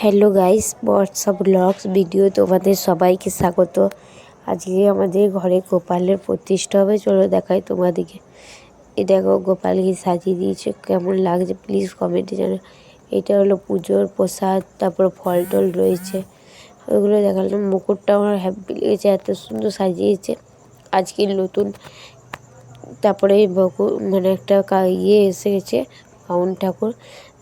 Hello guys, বর্ষা blogs video তোমাদের সবাইকে স্বাগত। আজকে আমাদের ঘরে গোপালের প্রতিষ্ঠা হবে, চলো দেখাই তোমাদেরকে। এই দেখো গোপালকে সাজিয়ে দিয়েছে, কেমন লাগছে প্লিজ কমেন্টে জানো। এটা হলো পুজোর প্রসাদ, তারপর ফল টল রয়েছে, ওইগুলো দেখালাম। মুকুটটা আমার হ্যাপি লেগেছে, এত সুন্দর সাজিয়েছে আজকে নতুন। তারপরে মানে একটা এসে গেছে বাউন ঠাকুর,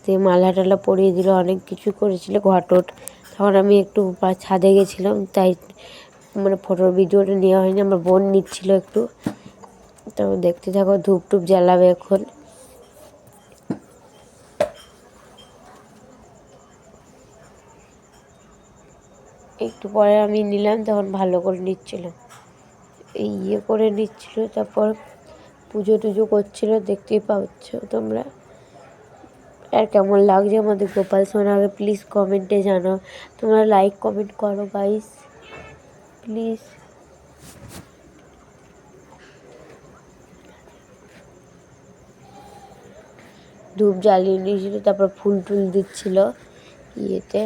দিয়ে মালা টালা পরিয়ে দিল, অনেক কিছু করেছিল ঘটট। তখন আমি একটু ছাদে গেছিলাম, তাই মানে ফটোর ভিডিওটা নেওয়া হয়নি, আমার বোন নিচ্ছিল একটু। তো দেখতে থাকো, ধূপ টুপ জ্বালাবে এখন। একটু পরে আমি নিলাম, তখন ভালো করে নিচ্ছিলাম, এই করে নিচ্ছিল। তারপর পুজো টুজো করছিল, দেখতেই পাচ্ছ তোমরা। আর কেমন লাগছে আমাদের গোপাল সোনাকে প্লিজ কমেন্টে জানাও। তোমরা লাইক কমেন্ট করো গাইস প্লিজ। ধূপ জ্বালিয়ে নিয়েছিল, তারপর ফুল টুল দিচ্ছিল ইয়েতে।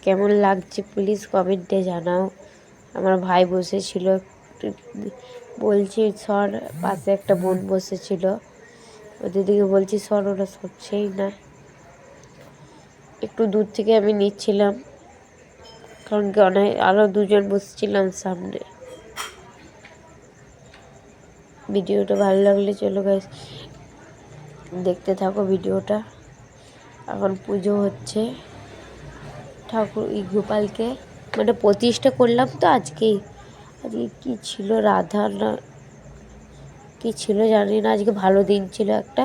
কেমন লাগছে প্লিজ কমেন্টে জানাও। আমার ভাই বসেছিল, বলছি সর, পাশে একটা বোন বসেছিল, ওদের দিকে বলছি সর, ওরা সরছেই না। একটু দূর থেকে আমি নিচ্ছিলাম, কারণ কি আরও দুজন বসেছিলাম সামনে। ভিডিওটা ভালো লাগলে চলো গাইস দেখতে থাকো ভিডিওটা। এখন পুজো হচ্ছে, ঠাকুর গোপালকে মানে প্রতিষ্ঠা করলাম তো আজকেই। আজকে কী ছিল, রাধা না কী ছিল জানি না, আজকে ভালো দিন ছিল একটা।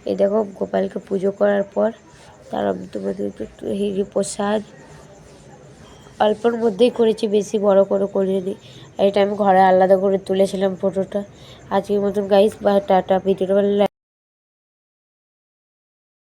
এই দেখো গোপালকে পুজো করার পর তার তোমাদের প্রসাদ অল্পর মধ্যেই করেছি, বেশি বড় করে করিনি। আর এটা আমি ঘরে আলাদা করে তুলেছিলাম ফটোটা। আজকের মতন গাইস বা টাটা, ভিডিওটা ভালো